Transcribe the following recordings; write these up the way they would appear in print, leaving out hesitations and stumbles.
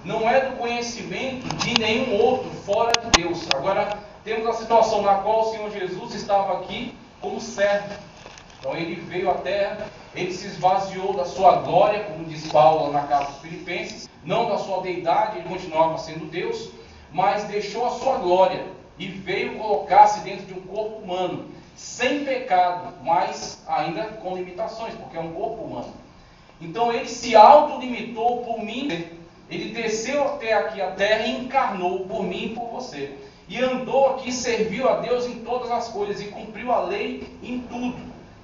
não é do conhecimento de nenhum outro fora de Deus. Agora, temos a situação na qual o Senhor Jesus estava aqui como servo. Então ele veio à terra, ele se esvaziou da sua glória, como diz Paulo na carta aos Filipenses, não da sua deidade, ele continuava sendo Deus, mas deixou a sua glória e veio colocar-se dentro de um corpo humano, sem pecado, mas ainda com limitações, porque é um corpo humano. Então ele se autolimitou por mim, ele desceu até aqui a terra e encarnou por mim e por você. E andou aqui, serviu a Deus em todas as coisas e cumpriu a lei em tudo.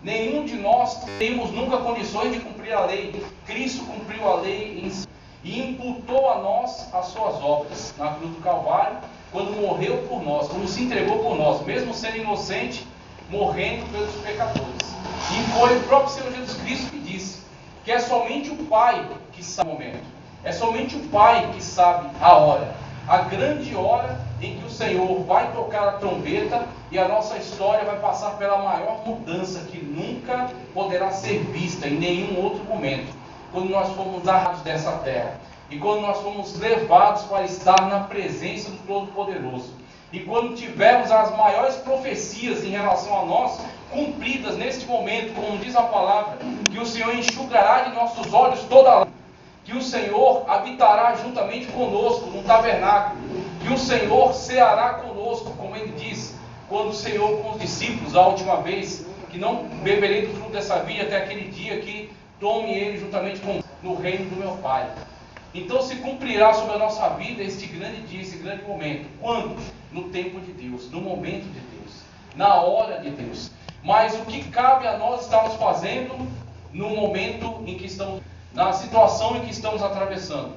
Nenhum de nós temos nunca condições de cumprir a lei. Cristo cumpriu a lei em si e imputou a nós as suas obras na cruz do Calvário, quando morreu por nós, quando se entregou por nós, mesmo sendo inocente, morrendo pelos pecadores. E foi o próprio Senhor Jesus Cristo que disse que é somente o Pai que sabe o momento, é somente o Pai que sabe a hora, a grande hora em que o Senhor vai tocar a trombeta e a nossa história vai passar pela maior mudança que nunca poderá ser vista em nenhum outro momento, quando nós fomos arrastados dessa terra e quando nós fomos levados para estar na presença do Todo-Poderoso e quando tivermos as maiores profecias em relação a nós cumpridas neste momento, como diz a palavra, que o Senhor enxugará de nossos olhos toda a lágrima, que o Senhor habitará juntamente conosco no tabernáculo, que o Senhor ceará conosco, como ele diz, quando o Senhor com os discípulos, a última vez, que não beberei do fruto dessa vinha até aquele dia que tome ele juntamente com no reino do meu Pai. Então se cumprirá sobre a nossa vida este grande dia, esse grande momento. Quando? No tempo de Deus, no momento de Deus, na hora de Deus. Mas o que cabe a nós estarmos fazendo no momento em que estamos, na situação em que estamos atravessando?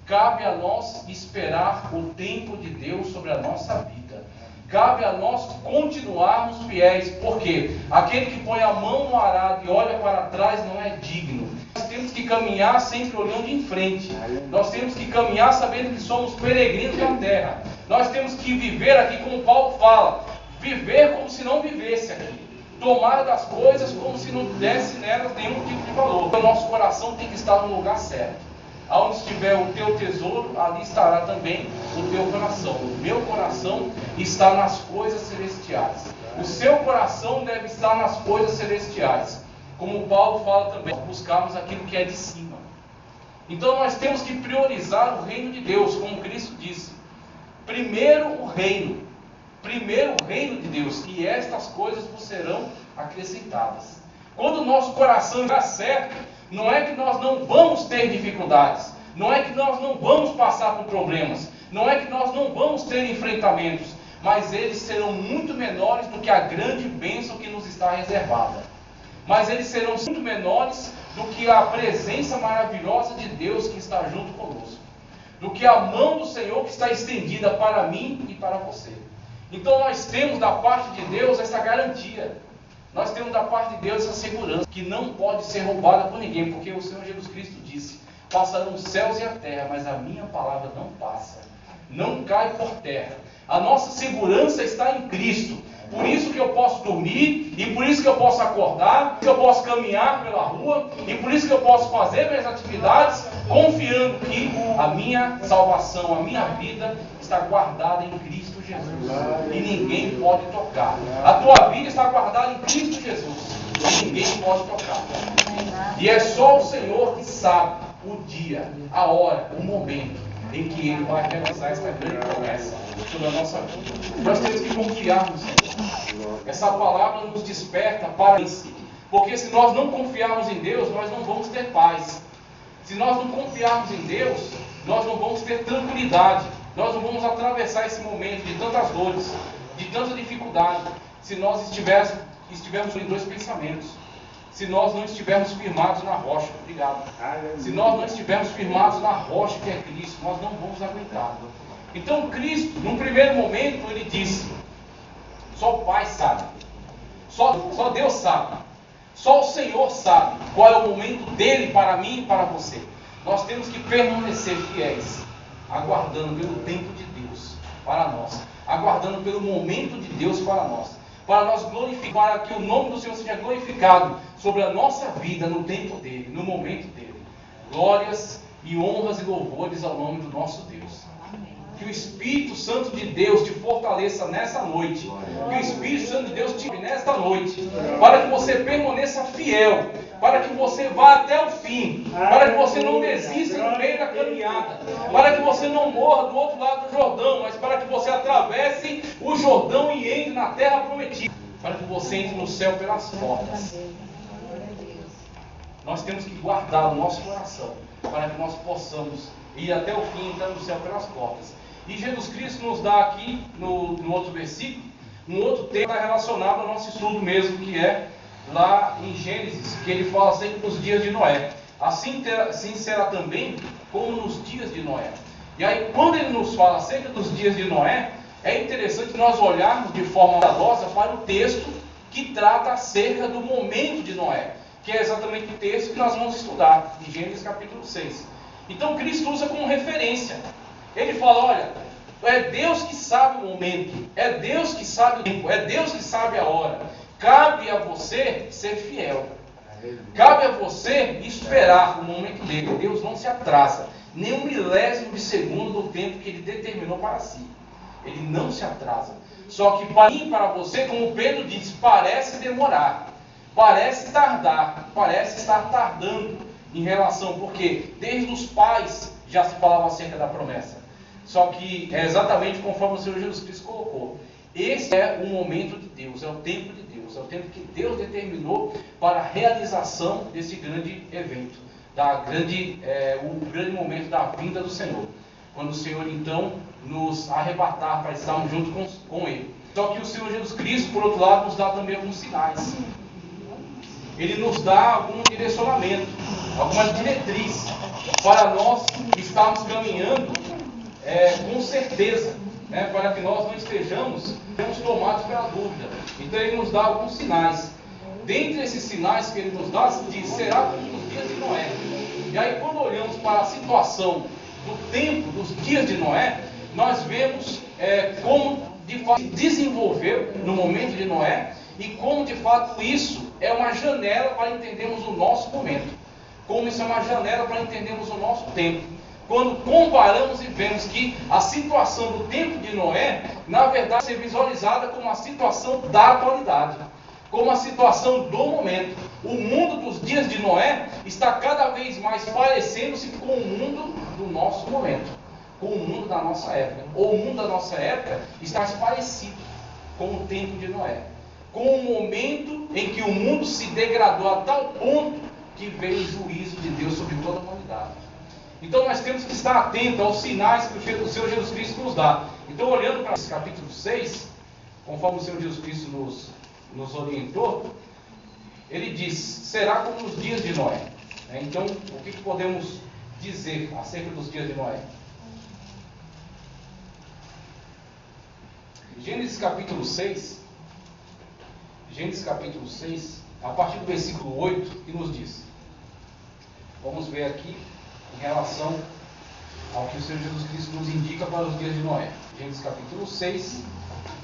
Cabe a nós esperar o tempo de Deus sobre a nossa vida. Cabe a nós continuarmos fiéis, porque aquele que põe a mão no arado e olha para trás não é digno. Nós temos que caminhar sempre olhando em frente. Nós temos que caminhar sabendo que somos peregrinos na terra. Nós temos que viver aqui como Paulo fala, viver como se não vivesse aqui. Tomar das coisas como se não desse nelas nenhum tipo de valor. O nosso coração tem que estar no lugar certo. Aonde estiver o teu tesouro, ali estará também o teu coração. O meu coração está nas coisas celestiais. O seu coração deve estar nas coisas celestiais. Como Paulo fala também, buscarmos aquilo que é de cima. Então nós temos que priorizar o reino de Deus, como Cristo disse. Primeiro o reino de Deus, e estas coisas vos serão acrescentadas. Quando o nosso coração está certo, não é que nós não vamos ter dificuldades, não é que nós não vamos passar por problemas, não é que nós não vamos ter enfrentamentos, mas eles serão muito menores do que a grande bênção que nos está reservada. Mas eles serão muito menores do que a presença maravilhosa de Deus que está junto conosco, do que a mão do Senhor que está estendida para mim e para você. Então nós temos da parte de Deus essa garantia. Nós temos da parte de Deus essa segurança, que não pode ser roubada por ninguém, porque o Senhor Jesus Cristo disse: passarão os céus e a terra, mas a minha palavra não passa, não cai por terra. A nossa segurança está em Cristo. Por isso que eu posso dormir, e por isso que eu posso acordar, que eu posso caminhar pela rua, e por isso que eu posso fazer minhas atividades, confiando que a minha salvação, a minha vida está guardada em Cristo Jesus. E ninguém pode tocar. A tua vida está guardada em Cristo Jesus. E ninguém pode tocar. E é só o Senhor que sabe o dia, a hora, o momento em que Ele vai realizar esta grande promessa sobre a nossa vida. Nós temos que confiar no Senhor. Essa palavra nos desperta para isso. Porque se nós não confiarmos em Deus, nós não vamos ter paz. Se nós não confiarmos em Deus, nós não vamos ter tranquilidade. Nós não vamos atravessar esse momento de tantas dores, de tanta dificuldade, se nós estivermos em dois pensamentos. Se nós não estivermos firmados na rocha, obrigado. Se nós não estivermos firmados na rocha que é Cristo, nós não vamos aguentar. Então Cristo, num primeiro momento, Ele disse: só o Pai sabe, só Deus sabe, só o Senhor sabe qual é o momento dele para mim e para você. Nós temos que permanecer fiéis, aguardando pelo tempo de Deus para nós, aguardando pelo momento de Deus para nós glorificar, para que o nome do Senhor seja glorificado sobre a nossa vida no tempo dele, no momento dele. Glórias e honras e louvores ao nome do nosso Deus. Que o Espírito Santo de Deus te fortaleça nessa noite. Que o Espírito Santo de Deus te nesta noite, para que você permaneça fiel, para que você vá até o fim, para que você não desista no meio da caminhada, para que você não morra do outro lado do Jordão, mas para que você atravesse o Jordão e entre na terra prometida, para que você entre no céu pelas portas. Nós temos que guardar o nosso coração, para que nós possamos ir até o fim, entrar no céu pelas portas. E Jesus Cristo nos dá aqui, no outro versículo, um outro tema relacionado ao nosso estudo mesmo, que é lá em Gênesis, que ele fala sempre dos dias de Noé. Assim será também como nos dias de Noé. E aí, quando ele nos fala acerca dos dias de Noé, é interessante nós olharmos de forma cuidadosa para o texto que trata acerca do momento de Noé, que é exatamente o texto que nós vamos estudar, em Gênesis capítulo 6. Então, Cristo usa como referência. Ele fala, olha, é Deus que sabe o momento, é Deus que sabe o tempo, é Deus que sabe a hora. Cabe a você ser fiel. Cabe a você esperar o momento dele. Deus não se atrasa, nem um milésimo de segundo do tempo que ele determinou para si. Ele não se atrasa. Só que para mim e para você, como Pedro disse, parece demorar, parece tardar, parece estar tardando em relação, porque desde os pais já se falava acerca da promessa. Só que é exatamente conforme o Senhor Jesus Cristo colocou. Esse é o momento de Deus, é o tempo de Deus, é o tempo que Deus determinou para a realização desse grande evento, o grande momento da vinda do Senhor. Quando o Senhor então nos arrebatar para estarmos juntos com Ele. Só que o Senhor Jesus Cristo, por outro lado, nos dá também alguns sinais. Ele nos dá algum direcionamento, alguma diretriz para nós estarmos caminhando com certeza, para que nós não estejamos tomados pela dúvida. Então ele nos dá alguns sinais. Dentre esses sinais que ele nos dá, diz, será como nos dias de Noé. E aí quando olhamos para a situação do tempo, dos dias de Noé, nós vemos como de fato se desenvolveu no momento de Noé, e como de fato isso é uma janela para entendermos o nosso momento. Como isso é uma janela para entendermos o nosso tempo. Quando comparamos e vemos que a situação do tempo de Noé, na verdade, é visualizada como a situação da atualidade, como a situação do momento. O mundo dos dias de Noé está cada vez mais parecendo-se com o mundo do nosso momento, com o mundo da nossa época. Ou o mundo da nossa época está mais parecido com o tempo de Noé, com o momento em que o mundo se degradou a tal ponto que veio o juízo de Deus sobre toda a humanidade. Então nós temos que estar atentos aos sinais que o Senhor Jesus Cristo nos dá. Então, olhando para esse capítulo 6, conforme o Senhor Jesus Cristo nos orientou, ele diz, será como nos dias de Noé. Então, o que podemos dizer acerca dos dias de Noé? Gênesis capítulo 6, a partir do versículo 8, que nos diz. Vamos ver aqui em relação ao que o Senhor Jesus Cristo nos indica para os dias de Noé. Gênesis capítulo 6,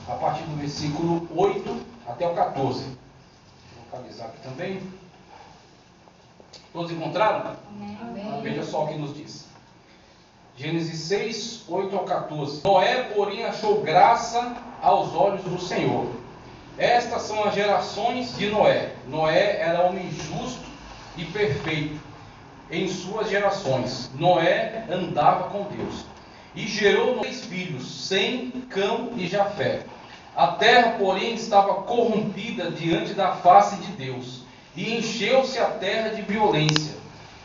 a partir do versículo 8 até o 14. Vou localizar aqui também. Todos encontraram? Amém. Veja só o que nos diz. Gênesis 6, 8 ao 14. Noé, porém, achou graça aos olhos do Senhor. Estas são as gerações de Noé. Noé era homem justo e perfeito em suas gerações. Noé andava com Deus e gerou 3 filhos, Sem, Cão e Jafé. A terra, porém, estava corrompida diante da face de Deus, e encheu-se a terra de violência.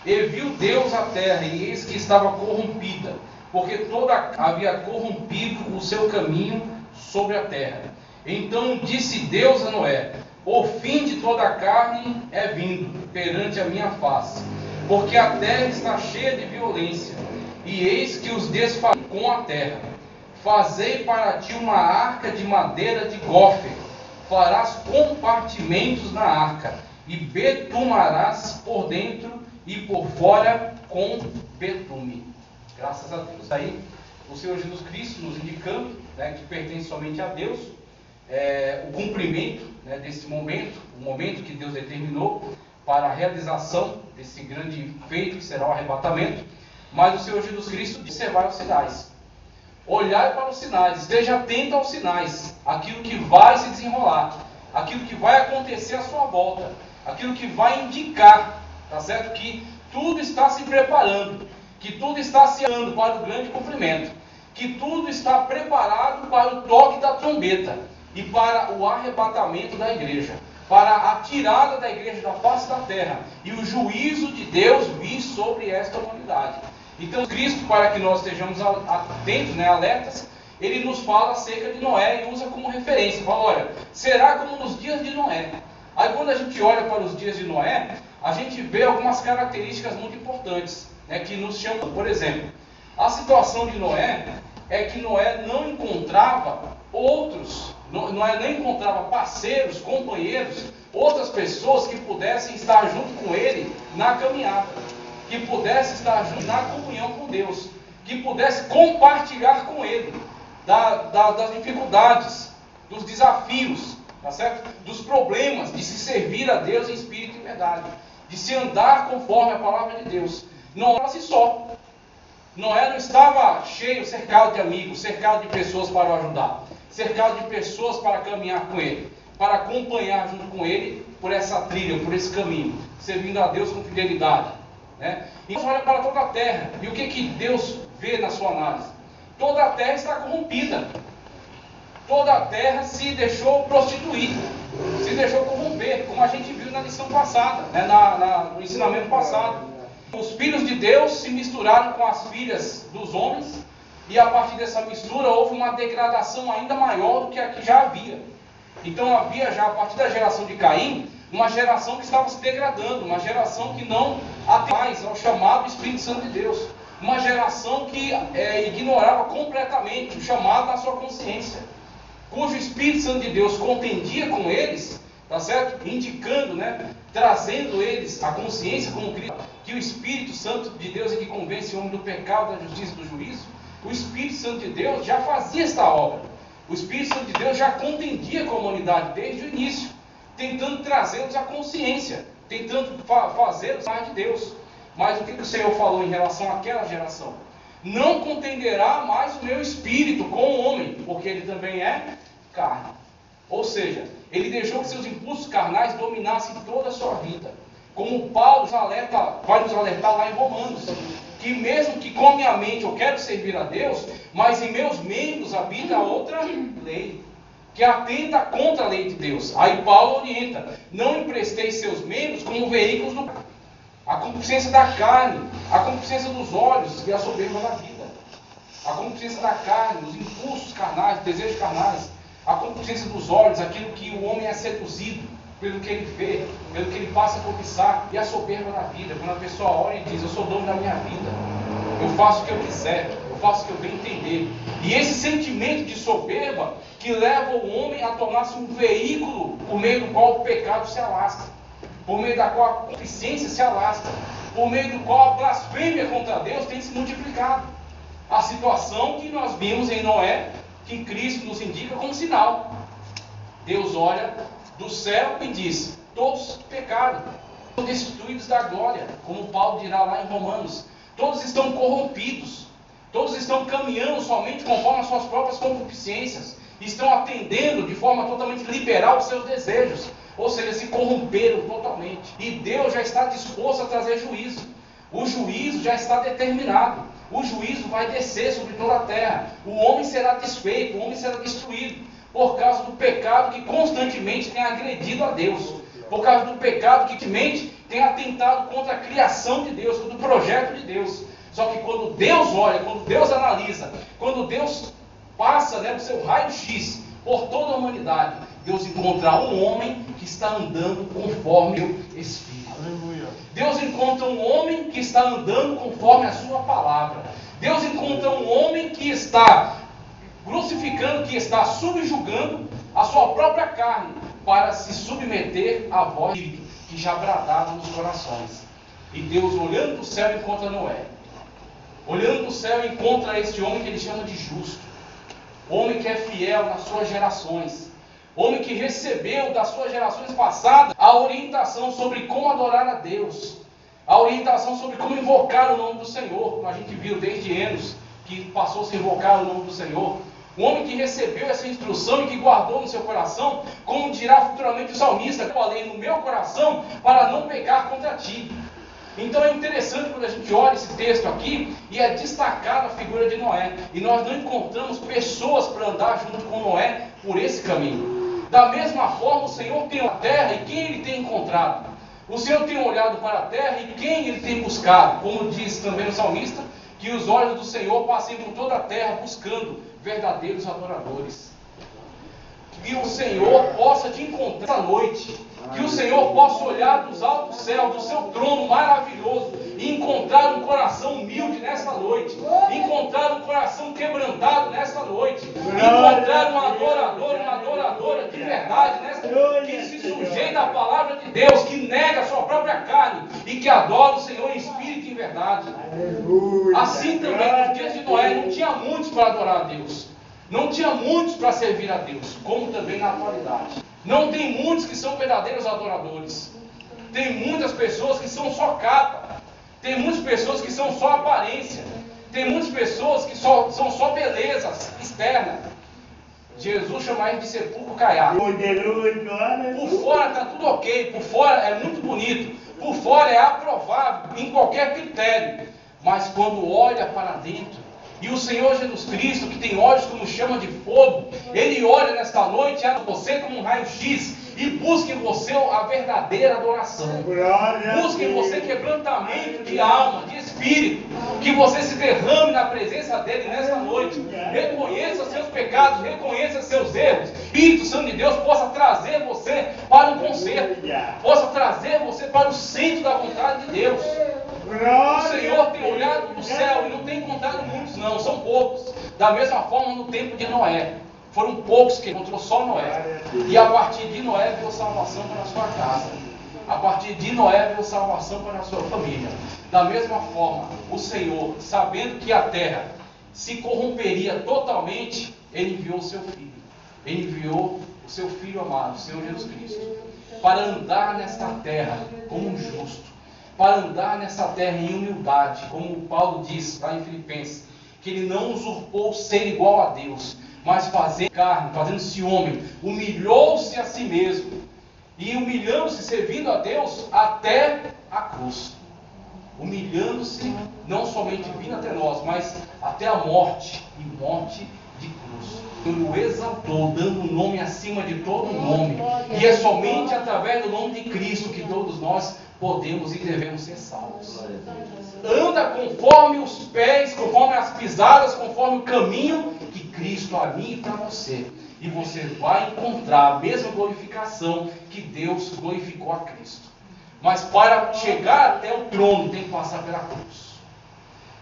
E viu Deus a terra, e eis que estava corrompida, porque toda havia corrompido o seu caminho sobre a terra. Então disse Deus a Noé: o fim de toda a carne é vindo perante a minha face, porque a terra está cheia de violência, e eis que os desfarei com a terra. Fazei para ti uma arca de madeira de gofer, farás compartimentos na arca, e betumarás por dentro e por fora com betume. Graças a Deus. Aí o Senhor Jesus Cristo nos indicando, que pertence somente a Deus, o cumprimento desse momento, o momento que Deus determinou para a realização desse grande feito que será o arrebatamento. Mas o Senhor Jesus Cristo disse: observar os sinais. Olhai para os sinais, esteja atento aos sinais, aquilo que vai se desenrolar, aquilo que vai acontecer à sua volta, aquilo que vai indicar, tá certo? Que tudo está se preparando, que tudo está se andando para o grande cumprimento, que tudo está preparado para o toque da trombeta e para o arrebatamento da igreja, para a tirada da igreja da face da terra e o juízo de Deus vir sobre esta humanidade. Então, Cristo, para que nós estejamos atentos, alertas, ele nos fala acerca de Noé e usa como referência. Fala: olha, será como nos dias de Noé. Aí, quando a gente olha para os dias de Noé, a gente vê algumas características muito importantes, que nos chamam. Por exemplo, a situação de Noé é que Noé não encontrava Noé não encontrava parceiros, companheiros, outras pessoas que pudessem estar junto com ele na caminhada, que pudesse estar junto na comunhão com Deus, que pudesse compartilhar com ele das dificuldades, dos desafios, tá certo? Dos problemas de se servir a Deus em espírito e verdade, de se andar conforme a palavra de Deus. Não era assim só. Noé não estava cheio, cercado de amigos, cercado de pessoas para o ajudar, cercado de pessoas para caminhar com ele, para acompanhar junto com ele por essa trilha, por esse caminho, servindo a Deus com fidelidade. E olha para toda a terra, e o que Deus vê na sua análise? Toda a terra está corrompida, toda a terra se deixou prostituir, se deixou corromper, como a gente viu na lição passada, no ensinamento passado. Os filhos de Deus se misturaram com as filhas dos homens, e a partir dessa mistura houve uma degradação ainda maior do que a que já havia. Então havia já, a partir da geração de Caim, uma geração que estava se degradando, uma geração que não atende mais ao chamado Espírito Santo de Deus, uma geração que ignorava completamente o chamado na sua consciência, cujo Espírito Santo de Deus contendia com eles, tá certo? Indicando, trazendo eles a consciência como Cristo, que o Espírito Santo de Deus é que convence o homem do pecado, da justiça e do juízo. O Espírito Santo de Deus já fazia esta obra. O Espírito Santo de Deus já contendia com a humanidade desde o início, tentando trazê-los à consciência, tentando fazê-los mais de Deus. Mas o que o Senhor falou em relação àquela geração? Não contenderá mais o meu espírito com o homem, porque ele também é carne. Ou seja, ele deixou que seus impulsos carnais dominassem toda a sua vida. Como Paulo vai nos alertar lá em Romanos, que mesmo que com minha mente eu quero servir a Deus, mas em meus membros habita outra lei, que atenta contra a lei de Deus. Aí Paulo orienta: não empresteis seus membros como veículos do a concupiscência da carne, a concupiscência dos olhos e a soberba da vida. A concupiscência da carne, os impulsos carnais, os desejos carnais, a concupiscência dos olhos, aquilo que o homem é seduzido pelo que ele vê, pelo que ele passa a cobiçar, e a soberba da vida, quando a pessoa olha e diz: eu sou dono da minha vida, eu faço o que eu quiser, eu faço o que eu bem entender. E esse sentimento de soberba que leva o homem a tornar-se um veículo por meio do qual o pecado se alastra, por meio da qual a concupiscência se alastra, por meio do qual a blasfêmia contra Deus tem se multiplicado. A situação que nós vimos em Noé, que Cristo nos indica como sinal. Deus olha do céu e diz: todos pecaram, estão destituídos da glória, como Paulo dirá lá em Romanos. Todos estão corrompidos, todos estão caminhando somente conforme as suas próprias concupiscências, estão atendendo de forma totalmente liberal os seus desejos, ou seja, se corromperam totalmente. E Deus já está disposto a trazer juízo. O juízo já está determinado. O juízo vai descer sobre toda a terra. O homem será desfeito, o homem será destruído, por causa do pecado que constantemente tem agredido a Deus, por causa do pecado que constantemente tem atentado contra a criação de Deus, contra o projeto de Deus. Só que quando Deus olha, quando Deus analisa, quando Deus passa o seu raio-x por toda a humanidade, Deus encontra um homem que está andando conforme o Espírito. Aleluia. Deus encontra um homem que está andando conforme a sua palavra. Deus encontra um homem que está crucificando, que está subjugando a sua própria carne para se submeter à voz que já bradava nos corações. E Deus, olhando para o céu, encontra Noé. Olhando para o céu, encontra este homem que ele chama de justo. Homem que é fiel nas suas gerações. Homem que recebeu das suas gerações passadas a orientação sobre como adorar a Deus. A orientação sobre como invocar o nome do Senhor, como a gente viu desde Enos, que passou a se invocar o nome do Senhor. O homem que recebeu essa instrução e que guardou no seu coração, como dirá futuramente o salmista: eu falei no meu coração para não pecar contra ti. Então é interessante quando a gente olha esse texto aqui e é destacada a figura de Noé. E nós não encontramos pessoas para andar junto com Noé por esse caminho. Da mesma forma, o Senhor tem a terra e quem Ele tem encontrado? O Senhor tem olhado para a terra e quem Ele tem buscado? Como diz também o salmista, que os olhos do Senhor passem por toda a terra buscando verdadeiros adoradores. Que o Senhor possa te encontrar essa noite. Que o Senhor possa olhar dos altos céus, do seu trono maravilhoso, e encontrar um coração humilde nessa noite. Encontrar um coração quebrantado nessa noite. Encontrar um adorador, uma adoradora de verdade nessa noite, que se sujeita à palavra de Deus, que nega a sua própria carne e que adora o Senhor em espírito e em verdade. Assim também, nos dias de Noé, não tinha muitos para adorar a Deus. Não tinha muitos para servir a Deus, como também na atualidade. Não tem muitos que são verdadeiros adoradores. Tem muitas pessoas que são só capa. Tem muitas pessoas que são só aparência. Tem muitas pessoas que são só beleza externa. Jesus chama ele de sepulcro caiado. Por fora está tudo ok, por fora é muito bonito, por fora é aprovável em qualquer critério. Mas quando olha para dentro, e o Senhor Jesus Cristo, que tem olhos como chama de fogo, Ele olha nesta noite a você como um raio-x e busca em você a verdadeira adoração. Busca em você quebrantamento de alma, de espírito, que você se derrame na presença dEle nesta noite. Reconheça seus pecados, reconheça seus erros. Espírito Santo de Deus possa trazer você para um conserto, possa trazer você para o centro da vontade de Deus. O Senhor tem olhado do céu e não tem encontrado muitos não, são poucos. Da mesma forma no tempo de Noé, foram poucos que encontrou só Noé. E a partir de Noé veio salvação para a sua casa. A partir de Noé veio salvação para a sua família. Da mesma forma, o Senhor, sabendo que a terra se corromperia totalmente, Ele enviou o seu Filho. Ele enviou o seu Filho amado, o Senhor Jesus Cristo, para andar nesta terra como um justo, para andar nessa terra em humildade, como Paulo diz lá em Filipenses, que ele não usurpou ser igual a Deus, mas fazendo carne, fazendo-se homem, humilhou-se a si mesmo, e humilhando-se, servindo a Deus até a cruz. Humilhando-se, não somente vindo até nós, mas até a morte, e morte de cruz. Ele o exaltou, dando um nome acima de todo nome, e é somente através do nome de Cristo que todos nós podemos e devemos ser salvos. Anda conforme os pés, conforme as pisadas, conforme o caminho que Cristo a mim e para você. E você vai encontrar a mesma glorificação que Deus glorificou a Cristo. Mas para chegar até o trono tem que passar pela cruz.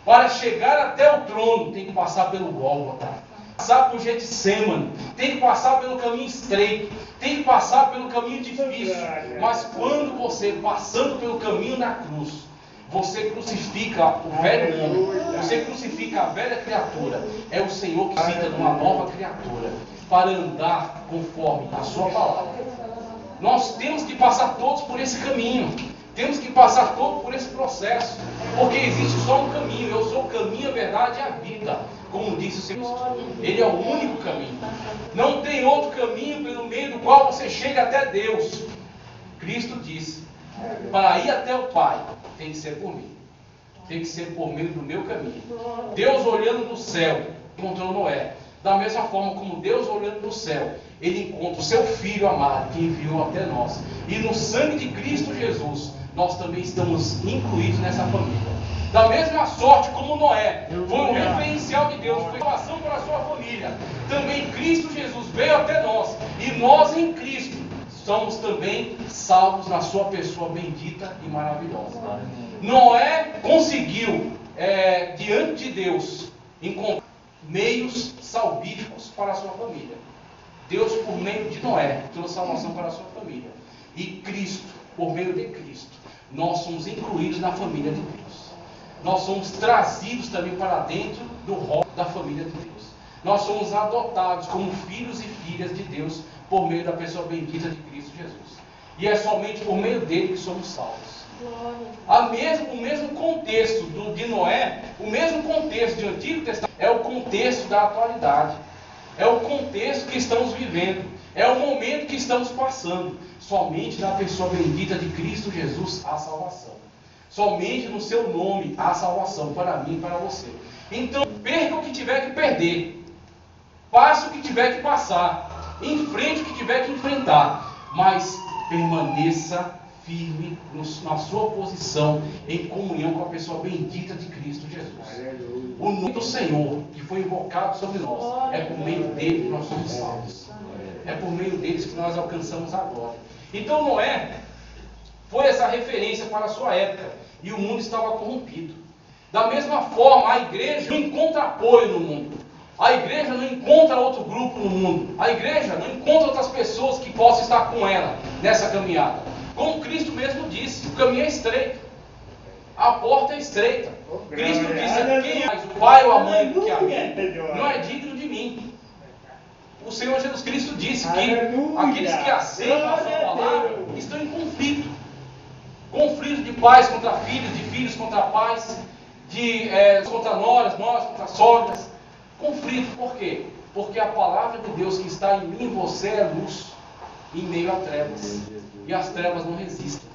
Para chegar até o trono tem que passar pelo Gólgota, passar por Getsêmani, tem que passar pelo caminho estreito, tem que passar pelo caminho difícil. Mas quando você, passando pelo caminho da cruz, você crucifica o velho homem, você crucifica a velha criatura, é o Senhor que fica numa nova criatura, para andar conforme a sua palavra. Nós temos que passar todos por esse caminho, temos que passar todos por esse processo, porque existe só um caminho. Eu sou o caminho, a verdade e a vida, como disse o Senhor. Ele é o único caminho. Não tem outro caminho pelo meio do qual você chega até Deus. Cristo disse: para ir até o Pai, tem que ser por mim, tem que ser por meio do meu caminho. Deus olhando do céu encontrou Noé. Da mesma forma como Deus olhando do céu, Ele encontra o seu Filho amado que enviou até nós. E no sangue de Cristo Jesus, nós também estamos incluídos nessa família. Da mesma sorte como Noé foi um referencial de Deus, foi salvação para a sua família, também Cristo Jesus veio até nós, e nós em Cristo somos também salvos na sua pessoa bendita e maravilhosa. Noé conseguiu, diante de Deus, encontrar meios salvíficos para a sua família. Deus, por meio de Noé, trouxe salvação para a sua família. E Cristo, por meio de Cristo, nós somos incluídos na família de Deus. Nós somos trazidos também para dentro do rol da família de Deus. Nós somos adotados como filhos e filhas de Deus por meio da pessoa bendita de Cristo Jesus. E é somente por meio dele que somos salvos. O mesmo contexto de Noé, o mesmo contexto do Antigo Testamento é o contexto da atualidade. É o contexto que estamos vivendo. É o momento que estamos passando. Somente na pessoa bendita de Cristo Jesus há salvação. Somente no seu nome há salvação para mim e para você. Então, perca o que tiver que perder. Passe o que tiver que passar. Enfrente o que tiver que enfrentar. Mas permaneça firme na sua posição, em comunhão com a pessoa bendita de Cristo Jesus. O nome do Senhor, que foi invocado sobre nós, é por meio dele que nós somos salvos. É por meio deles que nós alcançamos a glória. Então Noé foi essa referência para a sua época, e o mundo estava corrompido. Da mesma forma, a igreja não encontra apoio no mundo. A igreja não encontra outro grupo no mundo. A igreja não encontra outras pessoas que possam estar com ela nessa caminhada. Como Cristo mesmo disse, o caminho é estreito. A porta é estreita. Cristo disse, quem é o pai ou a mãe que a mim, não é digno de mim. O Senhor Jesus Cristo disse que aqueles que aceitam a sua palavra estão em conflito. Conflito de pais contra filhos, de filhos contra pais, contra noras contra sogras. Conflito, por quê? Porque a palavra de Deus que está em mim e você é luz em meio a trevas. E as trevas não resistem.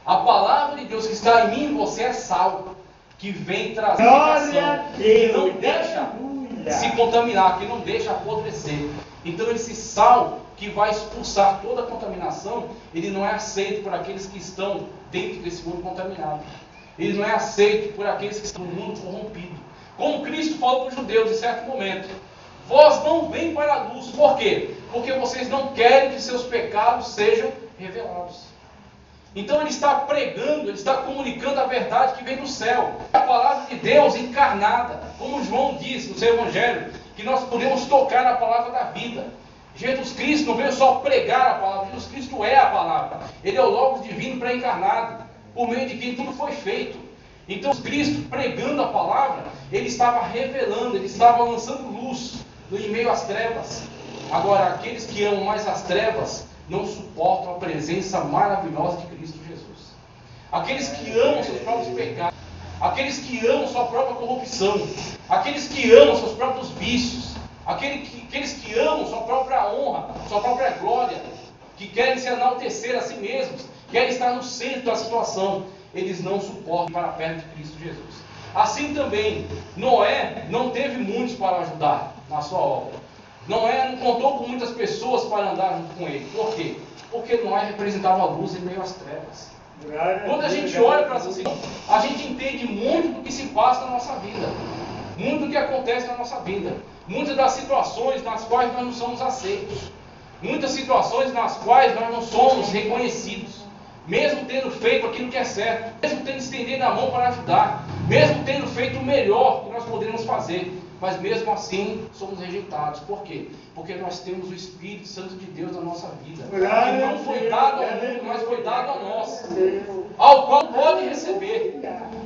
A palavra de Deus que está em mim e você é sal, que vem trazer educação, que não deixa se contaminar, que não deixa apodrecer. Então esse sal que vai expulsar toda a contaminação, ele não é aceito por aqueles que estão dentro desse mundo contaminado. Ele não é aceito por aqueles que estão no mundo corrompido. Como Cristo falou para os judeus em certo momento: vós não vêm para a luz. Por quê? Porque vocês não querem que seus pecados sejam revelados. Então ele está pregando, ele está comunicando a verdade que vem do céu. A palavra de Deus encarnada, como João diz no seu evangelho, que nós podemos tocar na palavra da vida. Jesus Cristo não veio só pregar a palavra, Jesus Cristo é a palavra. Ele é o Logos divino pré-encarnado, por meio de quem tudo foi feito. Então Cristo pregando a palavra, ele estava revelando, ele estava lançando luz em meio às trevas. Agora, aqueles que amam mais as trevas não suportam a presença maravilhosa de Cristo Jesus. Aqueles que amam seus próprios pecados, aqueles que amam sua própria corrupção, aqueles que amam seus próprios vícios, aqueles que amam sua própria honra, sua própria glória, que querem se enaltecer a si mesmos, querem estar no centro da situação, eles não suportam para perto de Cristo Jesus. Assim também, Noé não teve muitos para ajudar na sua obra. Noé não contou com muitas pessoas para andar junto com ele. Por quê? Porque Noé representava a luz em meio às trevas. Quando a gente olha para essa situação, a gente entende muito do que se passa na nossa vida. Muito do que acontece na nossa vida. Muitas das situações nas quais nós não somos aceitos. Muitas situações nas quais nós não somos reconhecidos. Mesmo tendo feito aquilo que é certo. Mesmo tendo estendido a mão para ajudar. Mesmo tendo feito o melhor que nós poderíamos fazer. Mas mesmo assim somos rejeitados. Por quê? Porque nós temos o Espírito Santo de Deus na nossa vida. Que não foi dado ao mundo, mas foi dado a nós. Ao qual pode receber.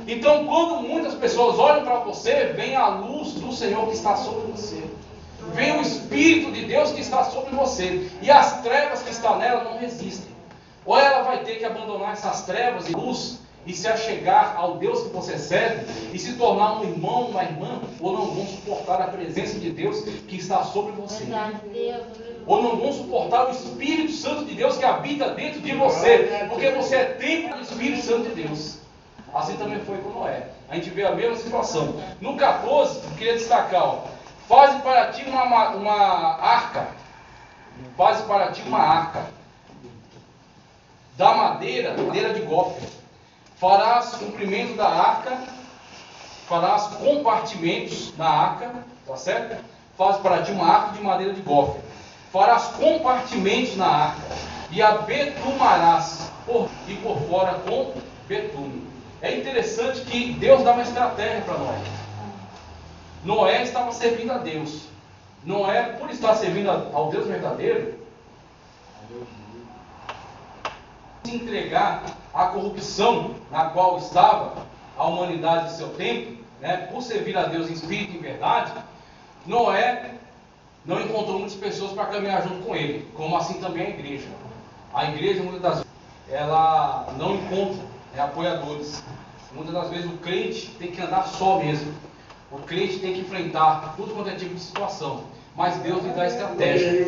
Então, quando muitas pessoas olham para você, vem a luz do Senhor que está sobre você. Vem o Espírito de Deus que está sobre você. E as trevas que estão nela não resistem. Ou ela vai ter que abandonar essas trevas e luz e se achegar ao Deus que você serve e se tornar um irmão, uma irmã, ou não vão suportar a presença de Deus que está sobre você. Ou não vão suportar o Espírito Santo de Deus que habita dentro de você, porque você é templo do Espírito Santo de Deus. Assim também foi com Noé. A gente vê a mesma situação. No 14, eu queria destacar, faze para ti uma arca. Faze para ti uma arca da madeira de gofre. Farás comprimento da arca, farás compartimentos na arca, tá certo? Faz para ti uma arca de madeira de gofre. Farás compartimentos na arca e a betumarás e por fora com betume. É interessante que Deus dá uma estratégia para Noé. Noé estava servindo a Deus. Noé, por estar servindo ao Deus verdadeiro, se entregar à corrupção na qual estava a humanidade de seu tempo, por servir a Deus em espírito e em verdade, Noé não encontrou muitas pessoas para caminhar junto com ele, como assim também a igreja. A igreja, muitas das vezes, ela não encontra apoiadores. Muitas das vezes o crente tem que andar só mesmo. O crente tem que enfrentar tudo quanto é tipo de situação. Mas Deus lhe dá estratégia.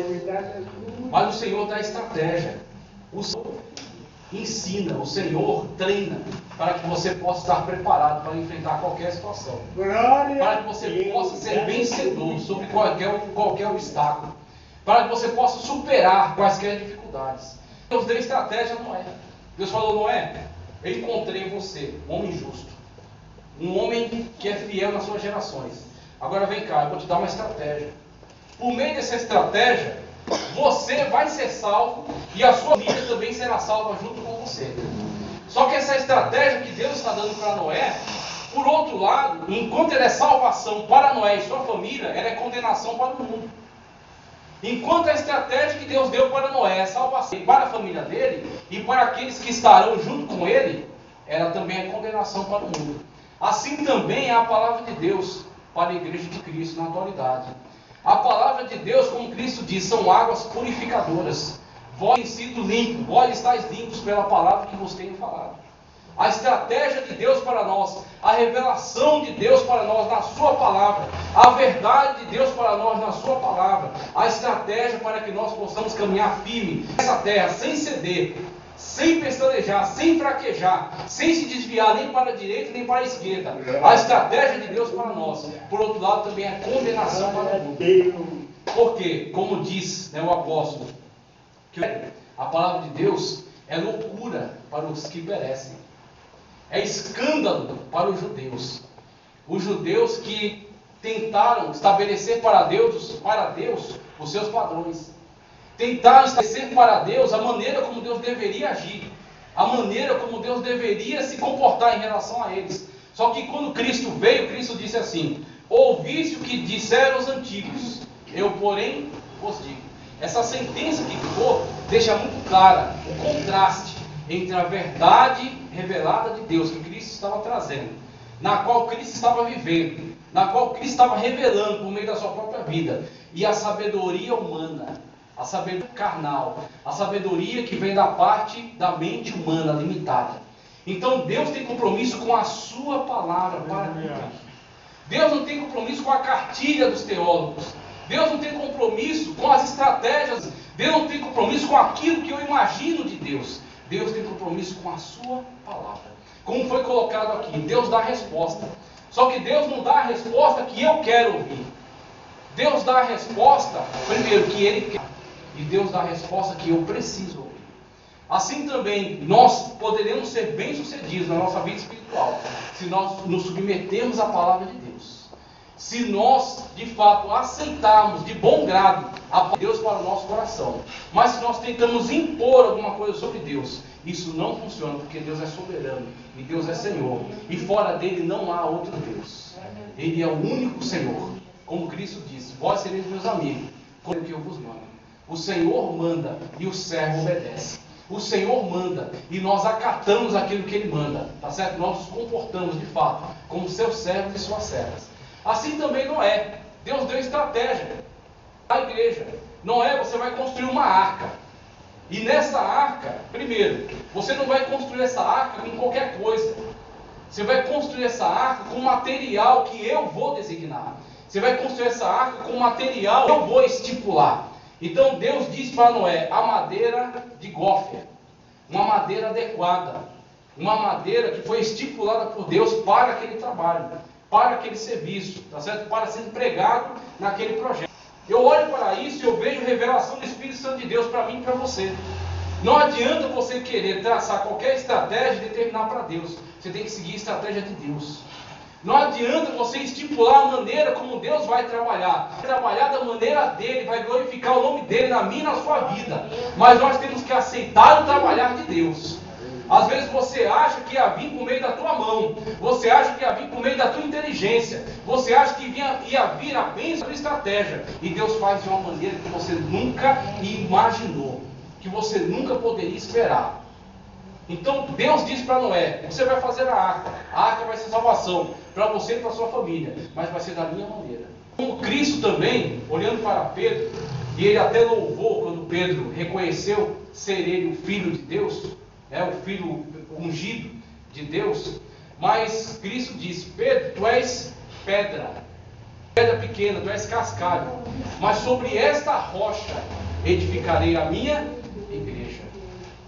Mas o Senhor dá estratégia. O Senhor ensina, o Senhor treina para que você possa estar preparado para enfrentar qualquer situação. Para que você possa ser vencedor sobre qualquer obstáculo. Para que você possa superar quaisquer dificuldades. Deus deu estratégia a Noé. Deus falou: Noé, eu encontrei em você um homem justo. Um homem que é fiel nas suas gerações. Agora vem cá, eu vou te dar uma estratégia. Por meio dessa estratégia, você vai ser salvo e a sua família também será salva junto com você. Só que essa estratégia que Deus está dando para Noé, por outro lado, enquanto ela é salvação para Noé e sua família, ela é condenação para o mundo. Enquanto a estratégia que Deus deu para Noé é salvação para a família dele e para aqueles que estarão junto com ele, ela também é condenação para o mundo. Assim também é a palavra de Deus para a igreja de Cristo na atualidade. A palavra de Deus, como Cristo diz, são águas purificadoras. Vós têm sido limpos, vós estáis limpos pela palavra que vos tenho falado. A estratégia de Deus para nós, a revelação de Deus para nós na sua palavra, a verdade de Deus para nós na sua palavra, a estratégia para que nós possamos caminhar firme nessa terra, sem ceder, sem pestanejar, sem fraquejar, sem se desviar nem para a direita nem para a esquerda. A estratégia de Deus para nós, por outro lado, também é condenação para o mundo. Porque, como diz o apóstolo, que a palavra de Deus é loucura para os que perecem. É escândalo para os judeus. Os judeus que tentaram estabelecer para Deus os seus padrões. Tentaram estabelecer para Deus a maneira como Deus deveria agir. A maneira como Deus deveria se comportar em relação a eles. Só que quando Cristo veio, Cristo disse assim: ouviste o que disseram os antigos, eu porém vos digo. Essa sentença que ficou deixa muito clara o contraste entre a verdade revelada de Deus que Cristo estava trazendo, na qual Cristo estava vivendo, na qual Cristo estava revelando por meio da sua própria vida, e a sabedoria humana, a sabedoria carnal, a sabedoria que vem da parte da mente humana limitada. Então Deus tem compromisso com a sua palavra para cumprir. Deus não tem compromisso com a cartilha dos teólogos. Deus não tem compromisso com as estratégias. Deus não tem compromisso com aquilo que eu imagino de Deus. Deus tem compromisso com a sua palavra. Como foi colocado aqui, Deus dá a resposta. Só que Deus não dá a resposta que eu quero ouvir. Deus dá a resposta, primeiro, que Ele quer. E Deus dá a resposta que eu preciso ouvir. Assim também, nós poderemos ser bem-sucedidos na nossa vida espiritual, se nós nos submetermos à palavra de Deus. Se nós, de fato, aceitarmos de bom grado a palavra de Deus para o nosso coração. Mas se nós tentamos impor alguma coisa sobre Deus, isso não funciona, porque Deus é soberano e Deus é Senhor. E fora dele não há outro Deus. Ele é o único Senhor. Como Cristo disse: vós sereis meus amigos, como que eu vos mando. O Senhor manda e o servo obedece. O Senhor manda e nós acatamos aquilo que Ele manda, tá certo? Nós nos comportamos de fato como seus servos e suas servas. Assim também Noé. Deus deu estratégia à igreja. Noé, você vai construir uma arca. E nessa arca, primeiro, você não vai construir essa arca com qualquer coisa. Você vai construir essa arca com material que eu vou designar. Você vai construir essa arca com material que eu vou estipular. Então Deus diz para Noé: a madeira de gófia, uma madeira adequada, uma madeira que foi estipulada por Deus para aquele trabalho, para aquele serviço, tá certo? Para ser empregado naquele projeto. Eu olho para isso e eu vejo revelação do Espírito Santo de Deus para mim e para você. Não adianta você querer traçar qualquer estratégia e determinar para Deus. Você tem que seguir a estratégia de Deus. Não adianta você estipular a maneira como Deus vai trabalhar. Trabalhar da maneira dele, vai glorificar o nome dele na minha e na sua vida. Mas nós temos que aceitar o trabalhar de Deus. Às vezes você acha que ia vir por meio da tua mão. Você acha que ia vir por meio da tua inteligência. Você acha que ia vir a bênção da tua estratégia. E Deus faz de uma maneira que você nunca imaginou. Que você nunca poderia esperar. Então Deus disse para Noé: você vai fazer a arca vai ser salvação para você e para a sua família, mas vai ser da minha maneira. Como Cristo também, olhando para Pedro, e ele até louvou quando Pedro reconheceu ser ele o Filho de Deus, o Filho ungido, de Deus, mas Cristo disse: Pedro, tu és pedra pequena, tu és cascalho, mas sobre esta rocha edificarei a minha igreja.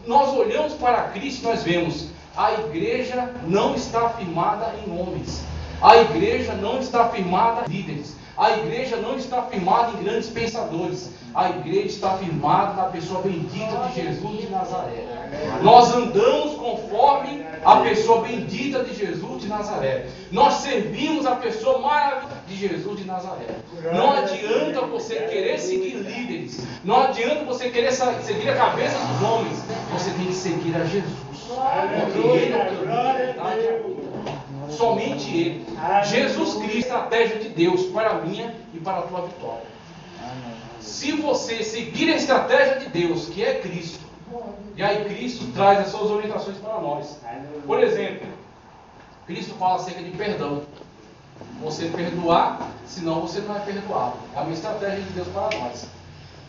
Nós olhamos para Cristo, nós vemos, a igreja não está firmada em homens, a igreja não está firmada em líderes, a igreja não está firmada em grandes pensadores, a igreja está firmada na pessoa bendita de Jesus de Nazaré. Nós andamos conforme a pessoa bendita de Jesus de Nazaré. Nós servimos a pessoa maravilhosa de Jesus de Nazaré. Não adianta você querer seguir líderes, não adianta você querer seguir a cabeça dos homens, você tem que seguir a Jesus, porque Ele é o caminho, a verdade e a vida. Somente Ele. Jesus Cristo é a estratégia de Deus para a minha e para a tua vitória. Se você seguir a estratégia de Deus, que é Cristo, e aí Cristo traz as suas orientações para nós. Por exemplo, Cristo fala acerca de perdão. Você perdoar, senão você não é perdoado. É uma estratégia de Deus para nós.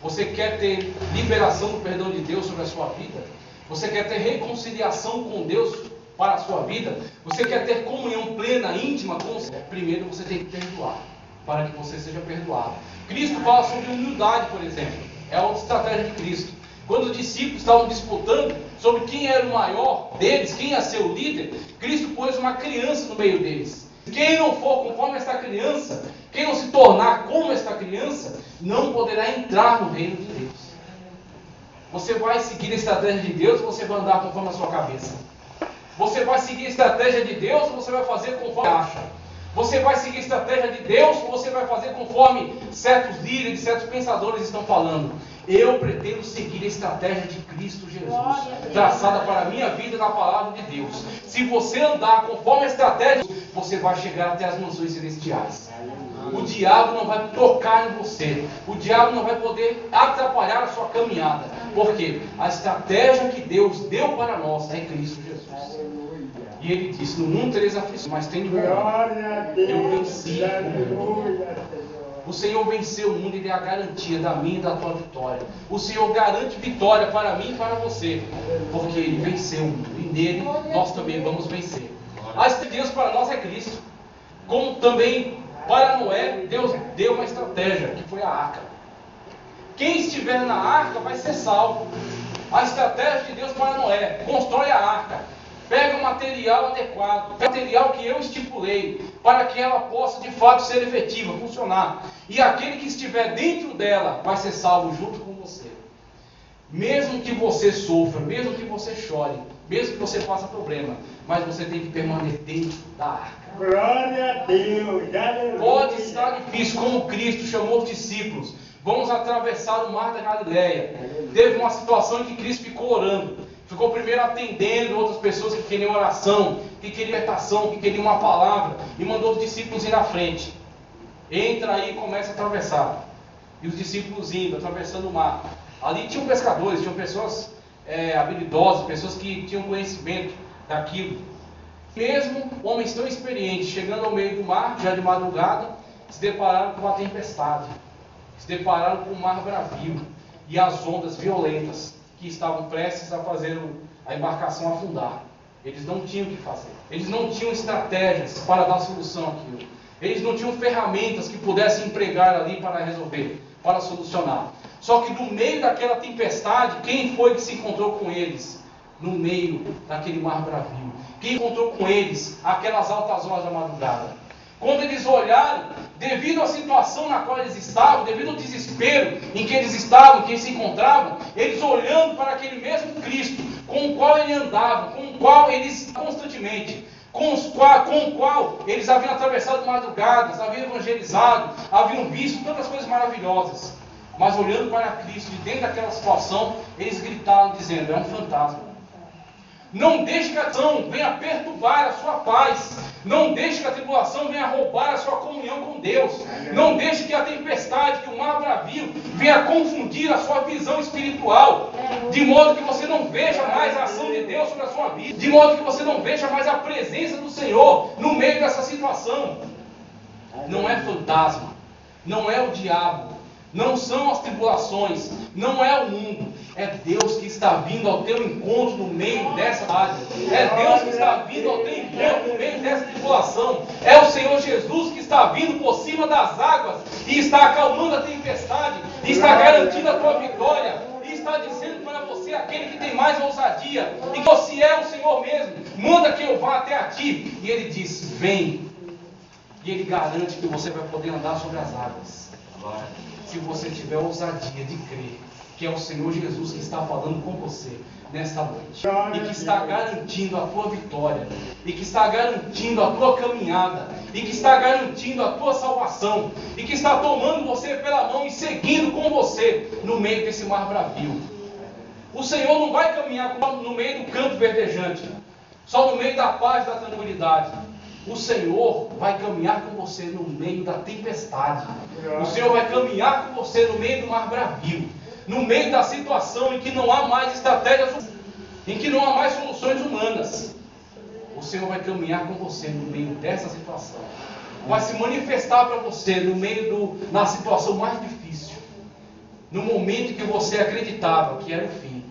Você quer ter liberação do perdão de Deus sobre a sua vida? Você quer ter reconciliação com Deus para a sua vida? Você quer ter comunhão plena, íntima com o Senhor? Primeiro você tem que perdoar, para que você seja perdoado. Cristo fala sobre humildade, por exemplo. É outra estratégia de Cristo. Quando os discípulos estavam disputando sobre quem era o maior deles, quem ia ser o líder, Cristo pôs uma criança no meio deles. Quem não for conforme esta criança, quem não se tornar como esta criança, não poderá entrar no reino de Deus. Você vai seguir a estratégia de Deus ou você vai andar conforme a sua cabeça? Você vai seguir a estratégia de Deus ou você vai fazer conforme acha? Você vai seguir a estratégia de Deus ou você vai fazer conforme certos líderes, certos pensadores estão falando? Eu pretendo seguir a estratégia de Cristo Jesus, traçada para a minha vida na palavra de Deus. Se você andar conforme a estratégia, você vai chegar até as mansões celestiais. O diabo não vai tocar em você. O diabo não vai poder atrapalhar a sua caminhada. Por quê? A estratégia que Deus deu para nós é Cristo Jesus. E Ele disse: no mundo tereis aflições, mas tem de bom ânimo. Eu venci o mundo. O Senhor venceu o mundo e Ele é a garantia da minha e da tua vitória. O Senhor garante vitória para mim e para você, porque Ele venceu o mundo. E nele nós também vamos vencer. A estratégia de Deus para nós é Cristo. Como também para Noé, Deus deu uma estratégia, que foi a arca. Quem estiver na arca vai ser salvo. A estratégia de Deus para Noé: constrói a arca. Pega o material adequado, o material que eu estipulei, para que ela possa de fato ser efetiva, funcionar. E aquele que estiver dentro dela vai ser salvo junto com você. Mesmo que você sofra, mesmo que você chore, mesmo que você faça problema, mas você tem que permanecer dentro da arca. Glória a Deus! Pode estar difícil, como Cristo chamou os discípulos. Vamos atravessar o mar da Galileia. Teve uma situação em que Cristo ficou orando. Ficou primeiro atendendo outras pessoas que queriam oração, que queriam libertação, que queriam uma palavra, e mandou os discípulos ir à frente. Entra aí e começa a atravessar. E os discípulos indo, atravessando o mar. Ali tinham pescadores, tinham pessoas habilidosas, pessoas que tinham conhecimento daquilo. Mesmo homens tão experientes, chegando ao meio do mar, já de madrugada, se depararam com uma tempestade. Se depararam com um mar bravio e as ondas violentas, que estavam prestes a fazer a embarcação afundar. Eles não tinham o que fazer. Eles não tinham estratégias para dar solução àquilo. Eles não tinham ferramentas que pudessem empregar ali para resolver, para solucionar. Só que no meio daquela tempestade, quem foi que se encontrou com eles? No meio daquele mar bravio. Quem encontrou com eles aquelas altas horas da madrugada? Quando eles olharam, devido à situação na qual eles estavam, devido ao desespero em que eles estavam, que eles se encontravam, eles olhando para aquele mesmo Cristo, com o qual ele andava, com o qual eles constantemente, com o qual eles haviam atravessado madrugadas, haviam evangelizado, haviam visto tantas coisas maravilhosas. Mas olhando para Cristo, de dentro daquela situação, eles gritaram dizendo: é um fantasma. Não deixe que a tribulação venha perturbar a sua paz. Não deixe que a tribulação venha roubar a sua comunhão com Deus. Não deixe que a tempestade, que o mar bravio, venha confundir a sua visão espiritual. De modo que você não veja mais a ação de Deus sobre a sua vida. De modo que você não veja mais a presença do Senhor no meio dessa situação. Não é fantasma. Não é o diabo. não são as tribulações, não é o mundo, é Deus que está vindo ao teu encontro no meio dessa área, é Deus que está vindo ao teu encontro no meio dessa tribulação, é o Senhor Jesus que está vindo por cima das águas e está acalmando a tempestade, e está garantindo a tua vitória, e está dizendo para você, aquele que tem mais ousadia, e que você é o Senhor mesmo, manda que eu vá até a ti, e Ele diz, vem, e Ele garante que você vai poder andar sobre as águas, se você tiver ousadia de crer, que é o Senhor Jesus que está falando com você nesta noite, e que está garantindo a tua vitória, e que está garantindo a tua caminhada, e que está garantindo a tua salvação, e que está tomando você pela mão e seguindo com você no meio desse mar bravio. O Senhor não vai caminhar no meio do canto verdejante, só no meio da paz e da tranquilidade. O Senhor vai caminhar com você no meio da tempestade. O Senhor vai caminhar com você no meio do mar bravio, no meio da situação em que não há mais estratégias, em que não há mais soluções humanas. O Senhor vai caminhar com você no meio dessa situação. Vai se manifestar para você no meio na situação mais difícil. No momento que você acreditava que era o fim,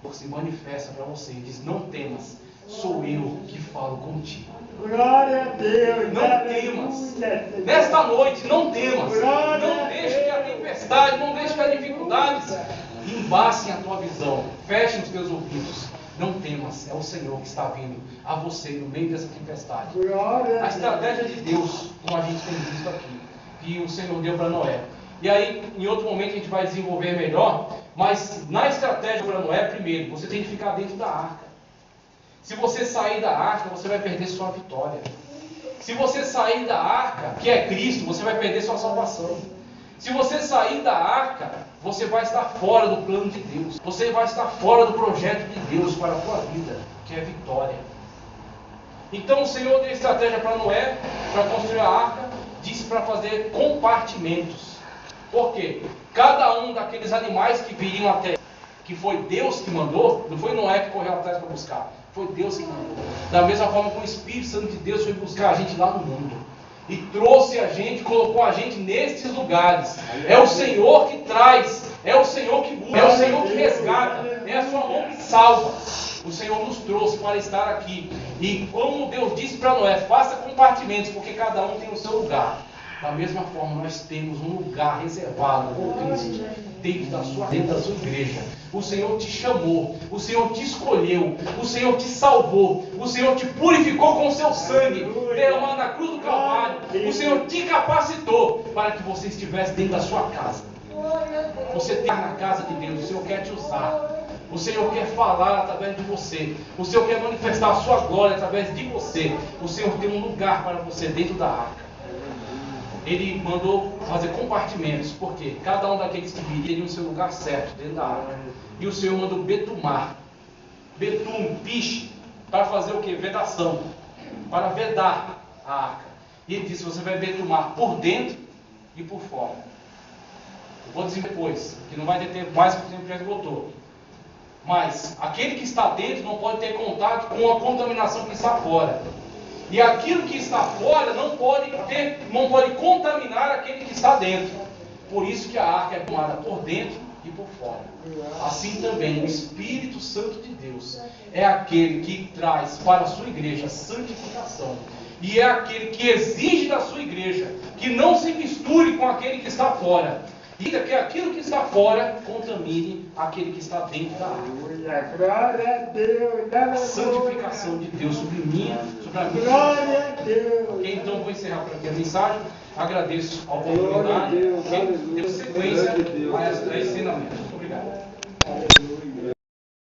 Ele se manifesta para você e diz, não temas, sou eu que falo contigo. Glória a Deus. Não temas. Nesta noite, não temas. Não deixe que a tempestade, não deixe que as dificuldades embacem a tua visão. Feche os teus ouvidos. Não temas. É o Senhor que está vindo a você no meio dessa tempestade. A estratégia de Deus, como a gente tem visto aqui, que o Senhor deu para Noé. E aí, em outro momento, a gente vai desenvolver melhor. Mas na estratégia para Noé, primeiro, você tem que ficar dentro da arca. Se você sair da arca, você vai perder sua vitória. Se você sair da arca, que é Cristo, você vai perder sua salvação. Se você sair da arca, você vai estar fora do plano de Deus. Você vai estar fora do projeto de Deus para a tua vida, que é vitória. Então o Senhor deu estratégia para Noé, para construir a arca, disse para fazer compartimentos. Por quê? Cada um daqueles animais que viriam até, que foi Deus que mandou, não foi Noé que correu atrás para buscar. Foi Deus que mandou. Da mesma forma que o Espírito Santo de Deus foi buscar a gente lá no mundo. E trouxe a gente, colocou a gente nestes lugares. É o Senhor que traz. É o Senhor que busca. É o Senhor que resgata. É a sua mão que salva. O Senhor nos trouxe para estar aqui. E como Deus disse para Noé, faça compartimentos, porque cada um tem o seu lugar. Da mesma forma, nós temos um lugar reservado por Cristo dentro da sua igreja. O Senhor te chamou, o Senhor te escolheu, o Senhor te salvou, o Senhor te purificou com o seu sangue, derramado na cruz do Calvário. O Senhor te capacitou para que você estivesse dentro da sua casa. Você está na casa de Deus, o Senhor quer te usar. O Senhor quer falar através de você. O Senhor quer manifestar a sua glória através de você. O Senhor tem um lugar para você dentro da arca. Ele mandou fazer compartimentos, porque cada um daqueles que viriam teria o seu lugar certo dentro da arca. E o Senhor mandou betumar, piche, para fazer o que? Vedação, para vedar a arca. E ele disse, você vai betumar por dentro e por fora. Eu vou dizer depois, que não vai ter tempo mais, porque o tempo já esgotou. Mas aquele que está dentro não pode ter contato com a contaminação que está fora. E aquilo que está fora não pode contaminar aquele que está dentro. Por isso que a arca é tomada por dentro e por fora. Assim também o Espírito Santo de Deus é aquele que traz para a sua igreja santificação. E é aquele que exige da sua igreja que não se misture com aquele que está fora. E que aquilo que está fora contamine aquele que está dentro da arca. Glória a Deus. A santificação de Deus sobre mim, sobre a minha vida. Glória a Deus. Ok, então vou encerrar por aqui a mensagem. Agradeço a oportunidade. Deu sequência a essas 3